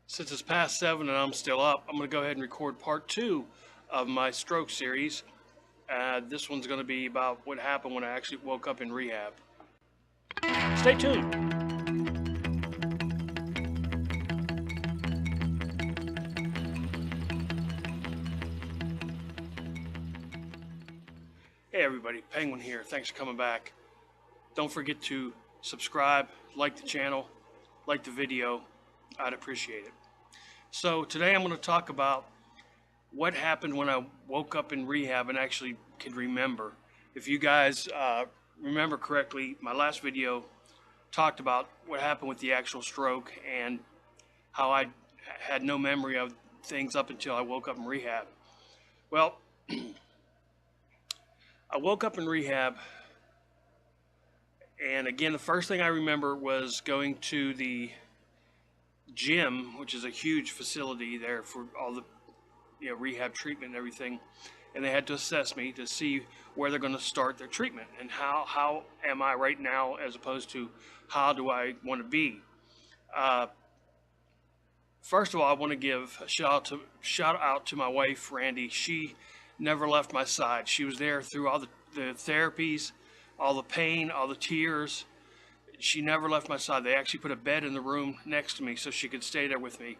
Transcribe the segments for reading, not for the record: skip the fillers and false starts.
Since it's past 7 and I'm still up, I'm going to go ahead and record part 2 of my stroke series. This one's going to be about what happened when I actually woke up in rehab. Stay tuned. Hey everybody, Penguin here. Thanks for coming back. Don't forget to subscribe, like the channel, like the video. I'd appreciate it. So today I'm going to talk about what happened when I woke up in rehab and actually could remember. If you guys remember correctly, my last video talked about what happened with the actual stroke and how I had no memory of things up until I woke up in rehab. Well, I woke up in rehab, and again, the first thing I remember was going to the gym, which is a huge facility there for all the rehab treatment and everything, and they had to assess me to see where they're going to start their treatment and how am I right now as opposed to how do I want to be. First of all, I want to give a shout out to my wife, Randy. She never left my side. She was there through all the therapies, all the pain, all the tears. She never left my side. They actually put a bed in the room next to me so she could stay there with me.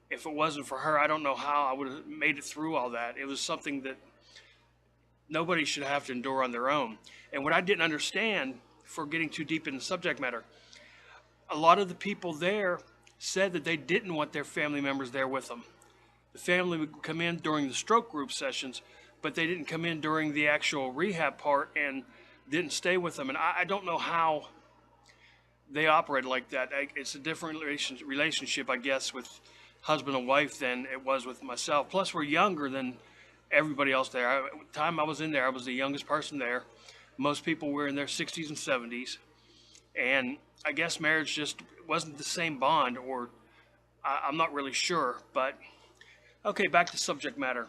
If it wasn't for her, I don't know how I would have made it through all that. It was something that nobody should have to endure on their own. And what I didn't understand, for getting too deep in the subject matter, a lot of the people there said that they didn't want their family members there with them. The family would come in during the stroke group sessions, but they didn't come in during the actual rehab part and didn't stay with them. And I don't know how they operate like that. It's a different relationship, I guess, with husband and wife than it was with myself. Plus, we're younger than everybody else there. At the time I was in there, I was the youngest person there. Most people were in their 60s and 70s. And I guess marriage just wasn't the same bond, or I'm not really sure. But, okay, back to subject matter.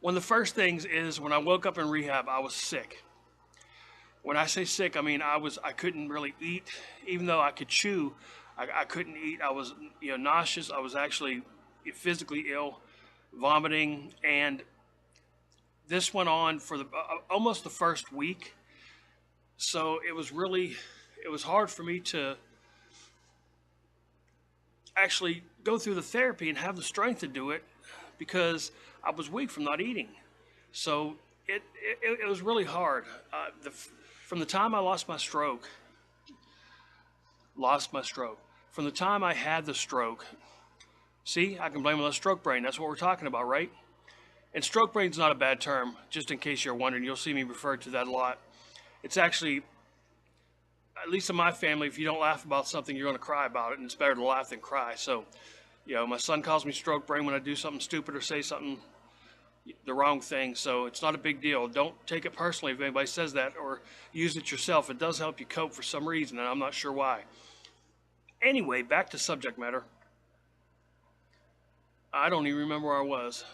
One of the first things is when I woke up in rehab, I was sick. When I say sick, I mean I couldn't really eat. Even though I could chew, I couldn't eat. I was nauseous. I was actually physically ill, vomiting, and this went on for almost the first week. So it was hard for me to actually go through the therapy and have the strength to do it because I was weak from not eating. So it was really hard. From the time I lost my stroke, from the time I had the stroke, see, I can blame it on stroke brain. That's what we're talking about, right? And stroke brain's not a bad term, just in case you're wondering. You'll see me refer to that a lot. It's actually, at least in my family, if you don't laugh about something, you're going to cry about it, and it's better to laugh than cry. So, my son calls me stroke brain when I do something stupid or say something the wrong thing, so it's not a big deal. Don't take it personally if anybody says that, or use it yourself. It does help you cope for some reason, and I'm not sure why. Anyway, back to subject matter. I don't even remember where I was.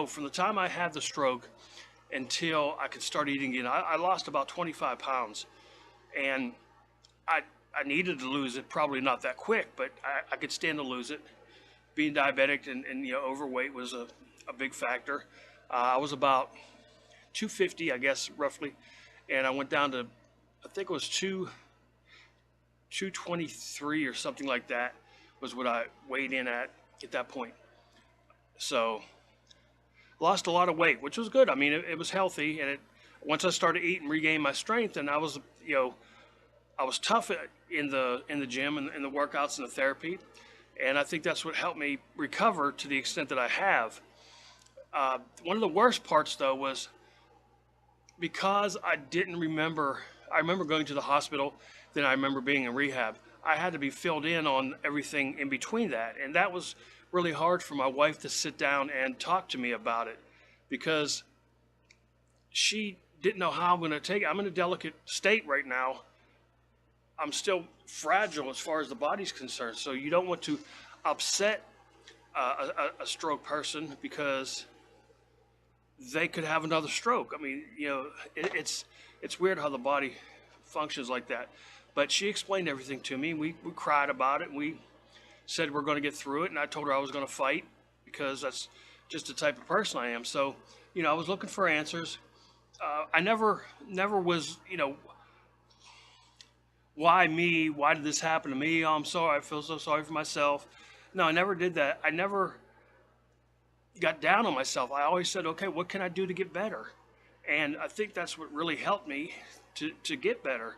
From the time I had the stroke until I could start eating again, I lost about 25 pounds, and I needed to lose it. Probably not that quick, but I could stand to lose it. Being diabetic and overweight was a big factor. I was about 250, I guess, roughly, and I went down to, I think it was 223 or something like that was what I weighed in at that point. So lost a lot of weight, which was good. I mean, it was healthy, and once I started eating, regained my strength, and I was tough in the gym and in the workouts and the therapy, and I think that's what helped me recover to the extent that I have. One of the worst parts, though, was because I didn't remember. I remember going to the hospital, then I remember being in rehab. I had to be filled in on everything in between that, and that was really hard for my wife to sit down and talk to me about it because she didn't know how I'm going to take it. I'm in a delicate state right now. I'm still fragile as far as the body's concerned, so you don't want to upset a stroke person because they could have another stroke. I mean, it's weird how the body functions like that. But she explained everything to me. We cried about it. We said we're going to get through it, and I told her I was going to fight because that's just the type of person I am. So, I was looking for answers. I never was, why me? Why did this happen to me? Oh, I'm sorry. I feel so sorry for myself. No, I never did that. I never got down on myself. I always said, okay, what can I do to get better? And I think that's what really helped me to get better.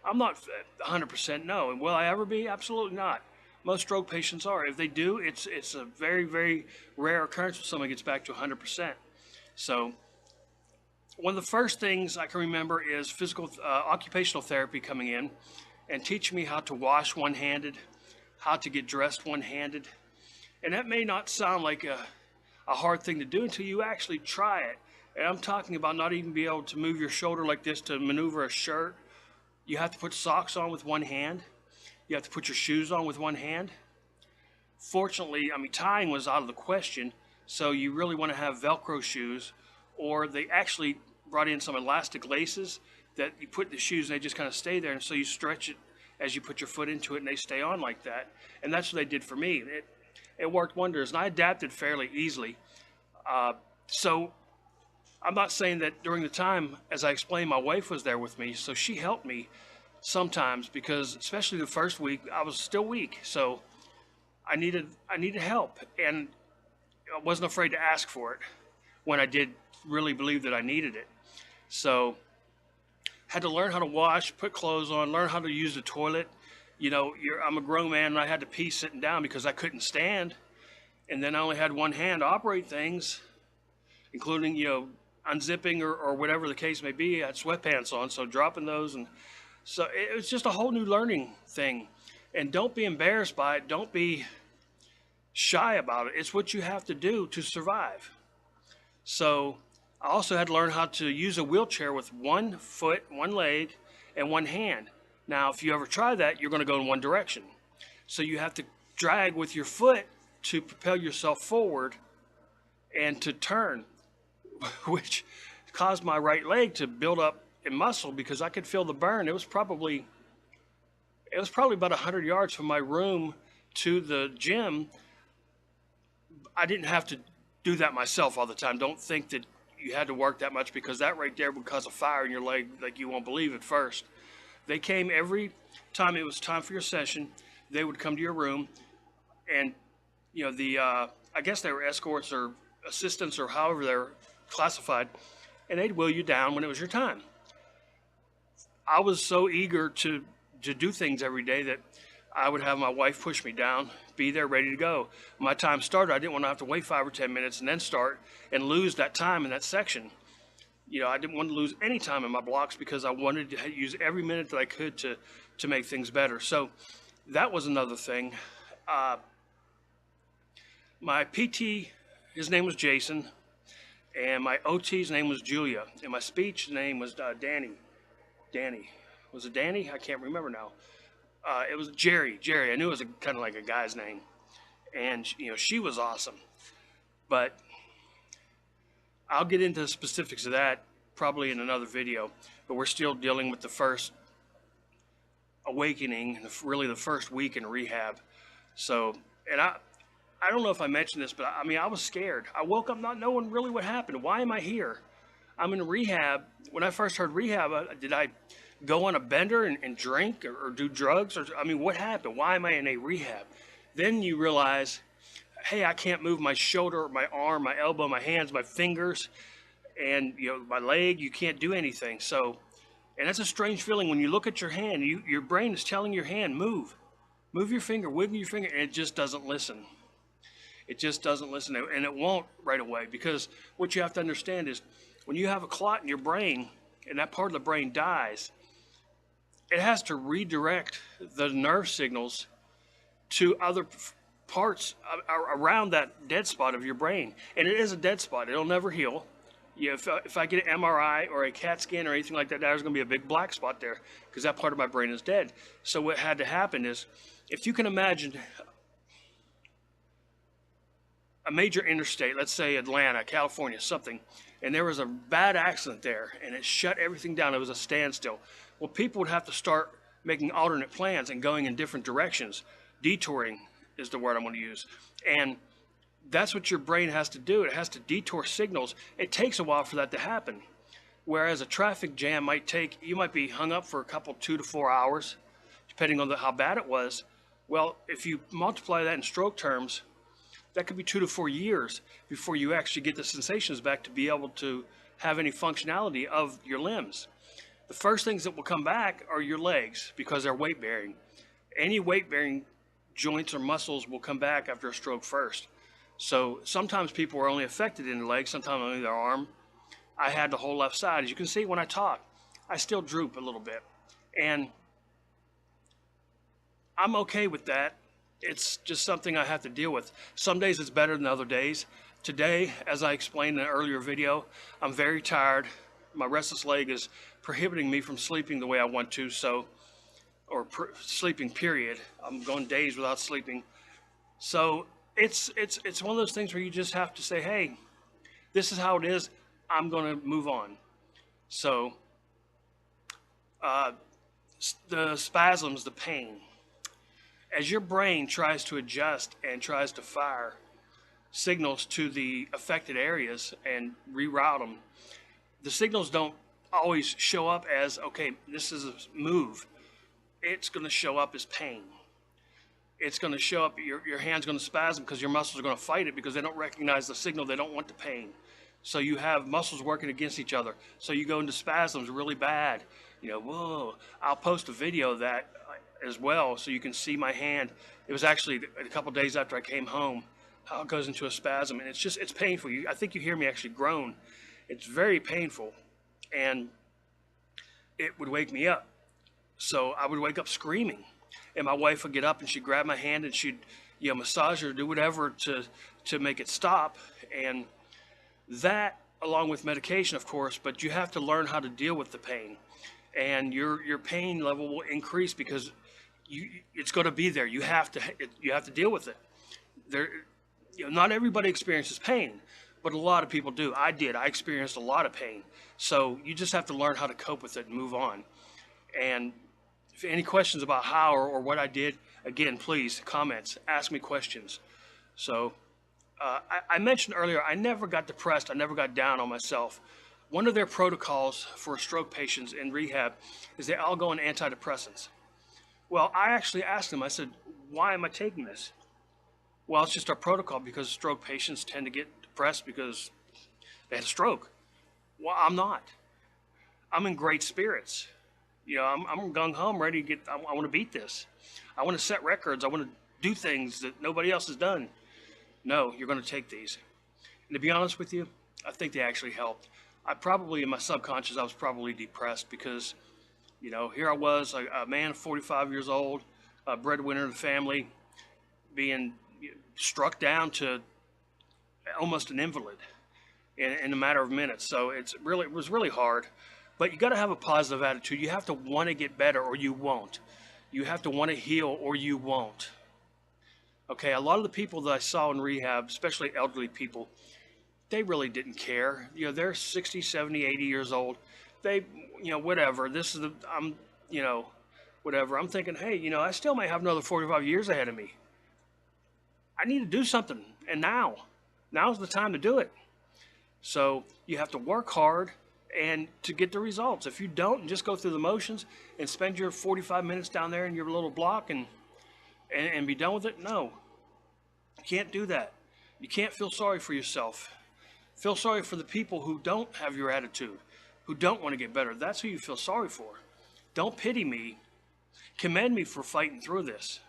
I'm not 100% no. And will I ever be? Absolutely not. Most stroke patients are. If they do, it's a very, very rare occurrence when someone gets back to 100%. So one of the first things I can remember is occupational therapy coming in and teaching me how to wash one-handed, how to get dressed one-handed. And that may not sound like a hard thing to do until you actually try it. And I'm talking about not even being able to move your shoulder like this to maneuver a shirt. You have to put socks on with one hand. You have to put your shoes on with one hand. Fortunately, tying was out of the question, so you really want to have Velcro shoes, or they actually brought in some elastic laces that you put in the shoes and they just kind of stay there, and so you stretch it as you put your foot into it and they stay on like that. And that's what they did for me. It worked wonders, and I adapted fairly easily. So I'm not saying that during the time, as I explained, my wife was there with me, so she helped me sometimes, because especially the first week, I was still weak. So I needed help, and I wasn't afraid to ask for it when I did really believe that I needed it. So had to learn how to wash, put clothes on, learn how to use the toilet. I'm a grown man, and I had to pee sitting down because I couldn't stand. And then I only had one hand to operate things, including, unzipping or whatever the case may be. I had sweatpants on, so dropping those. And so it was just a whole new learning thing. And don't be embarrassed by it. Don't be shy about it. It's what you have to do to survive. So I also had to learn how to use a wheelchair with one foot, one leg, and one hand. Now, if you ever try that, you're going to go in one direction. So you have to drag with your foot to propel yourself forward and to turn, which caused my right leg to build up in muscle because I could feel the burn. It was probably about 100 yards from my room to the gym. I didn't have to do that myself all the time. Don't think that you had to work that much, because that right there would cause a fire in your leg like you won't believe at first. They came every time it was time for your session. They would come to your room, and I guess they were escorts or assistants or however they're classified, and they'd wheel you down when it was your time. I was so eager to do things every day that I would have my wife push me down, be there ready to go. When my time started, I didn't want to have to wait 5 or 10 minutes and then start and lose that time in that section. I didn't want to lose any time in my blocks because I wanted to use every minute that I could to make things better. So that was another thing. My PT, his name was Jason, and my OT's name was Julia, and my speech name was Danny. Danny. Was it Danny? I can't remember now. It was Jerry. I knew it was kind of like a guy's name. And, she was awesome. But I'll get into the specifics of that probably in another video. But we're still dealing with the first awakening, really the first week in rehab. So, and I don't know if I mentioned this, but I was scared. I woke up not knowing really what happened. Why am I here? I'm in rehab. When I first heard rehab, did I go on a bender and drink or do drugs? Or what happened? Why am I in a rehab? Then you realize, hey, I can't move my shoulder, my arm, my elbow, my hands, my fingers, and my leg. You can't do anything. So, and that's a strange feeling when you look at your hand. Your brain is telling your hand, move your finger, wiggle your finger, and it just doesn't listen. It just doesn't listen, and it won't right away, because what you have to understand is when you have a clot in your brain and that part of the brain dies, it has to redirect the nerve signals to other parts around that dead spot of your brain. And it is a dead spot. It'll never heal. If I get an MRI or a CAT scan or anything like that, there's going to be a big black spot there because that part of my brain is dead. So what had to happen is, if you can imagine a major interstate, let's say Atlanta, California, something, and there was a bad accident there and it shut everything down. It was a standstill. Well, people would have to start making alternate plans and going in different directions, detouring is the word I'm going to use. And that's what your brain has to do. It has to detour signals. It takes a while for that to happen. Whereas a traffic jam might take, you might be hung up for a couple, 2 to 4 hours, depending on how bad it was. Well, if you multiply that in stroke terms, that could be 2 to 4 years before you actually get the sensations back to be able to have any functionality of your limbs. The first things that will come back are your legs because they're weight bearing. Any weight bearing joints or muscles will come back after a stroke first. So sometimes people are only affected in the legs, sometimes only their arm. I had the whole left side. As you can see when I talk, I still droop a little bit. And I'm okay with that. It's just something I have to deal with. Some days it's better than other days. Today, as I explained in an earlier video, I'm very tired. My restless leg is prohibiting me from sleeping the way I want to, sleeping period. I'm going days without sleeping. So it's one of those things where you just have to say, hey, this is how it is. I'm going to move on. So the spasms, the pain, as your brain tries to adjust and tries to fire signals to the affected areas and reroute them, the signals don't always show up as, okay, this is a move. It's going to show up as pain. It's going to show up, your hand's going to spasm because your muscles are going to fight it because they don't recognize the signal. They don't want the pain. So you have muscles working against each other. So you go into spasms really bad. Whoa. I'll post a video of that as well so you can see my hand. It was actually a couple days after I came home, how it goes into a spasm. And it's painful. I think you hear me actually groan. It's very painful. And it would wake me up. So I would wake up screaming. And my wife would get up and she'd grab my hand and she'd massage or do whatever to make it stop. And that, along with medication, of course, but you have to learn how to deal with the pain. And your pain level will increase because it's going to be there. You have to deal with it. Not everybody experiences pain, but a lot of people do. I did. I experienced a lot of pain. So you just have to learn how to cope with it and move on. And if any questions about how or what I did, again, please, comments, ask me questions. So I mentioned earlier, I never got depressed. I never got down on myself. One of their protocols for stroke patients in rehab is they all go on antidepressants. Well, I actually asked them, I said, why am I taking this? Well, it's just our protocol because stroke patients tend to get depressed because they had a stroke. Well, I'm not. I'm in great spirits. I'm gung-ho, I'm ready to get, I want to beat this. I want to set records. I want to do things that nobody else has done. No, you're going to take these. And to be honest with you, I think they actually helped. In my subconscious, I was probably depressed because, here I was, a man 45 years old, a breadwinner of the family, being struck down to almost an invalid in a matter of minutes. So it was really hard. But you got to have a positive attitude. You have to want to get better or you won't. You have to want to heal or you won't. Okay, a lot of the people that I saw in rehab, especially elderly people, they really didn't care. They're 60, 70, 80 years old. They, whatever. Whatever. I'm thinking, hey, I still may have another 45 years ahead of me. I need to do something. And now's the time to do it. So you have to work hard and to get the results. If you don't, and just go through the motions and spend your 45 minutes down there in your little block and be done with it, no. You can't do that. You can't feel sorry for yourself. Feel sorry for the people who don't have your attitude, who don't want to get better. That's who you feel sorry for. Don't pity me. Commend me for fighting through this.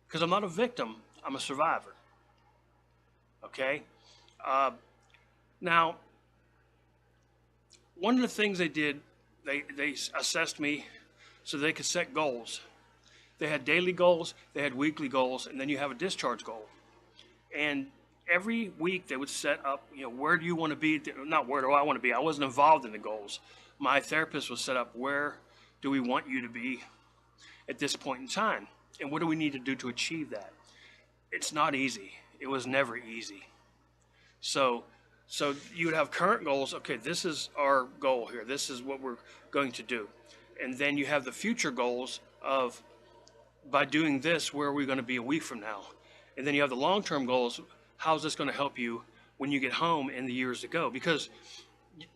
Because I'm not a victim. I'm a survivor. Okay? Now, one of the things they did, they assessed me so they could set goals. They had daily goals, they had weekly goals, and then you have a discharge goal. And every week they would set up, where do you want to be? Not where do I want to be. I wasn't involved in the goals. My therapist was set up, where do we want you to be at this point in time? And what do we need to do to achieve that? It's not easy. It was never easy. So you would have current goals. Okay, this is our goal here. This is what we're going to do. And then you have the future goals of, by doing this, where are we going to be a week from now? And then you have the long-term goals. How's this going to help you when you get home in the years to go? Because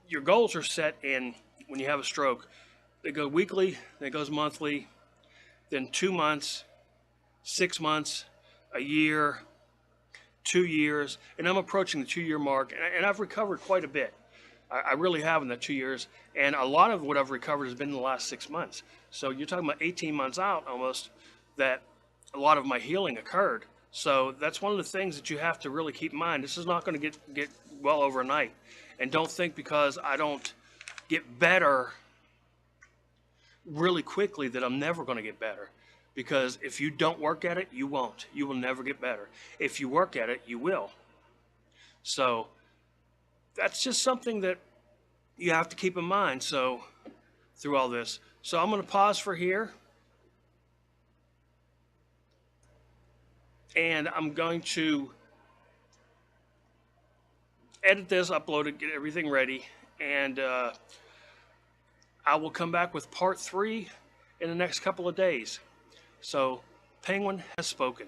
your goals are set in when you have a stroke. They go weekly, then it goes monthly, then 2 months, 6 months, a year, 2 years, and I'm approaching the 2 year mark, and I've recovered quite a bit. I really have in the 2 years, and a lot of what I've recovered has been in the last 6 months. So you're talking about 18 months out almost that a lot of my healing occurred. So that's one of the things that you have to really keep in mind. This is not going to get well overnight, and don't think because I don't get better really quickly that I'm never going to get better. Because if you don't work at it, you won't. You will never get better. If you work at it, you will. So that's just something that you have to keep in mind. So through all this. So I'm going to pause for here. And I'm going to edit this, upload it, get everything ready. And I will come back with part 3 in the next couple of days. So, Penguin has spoken.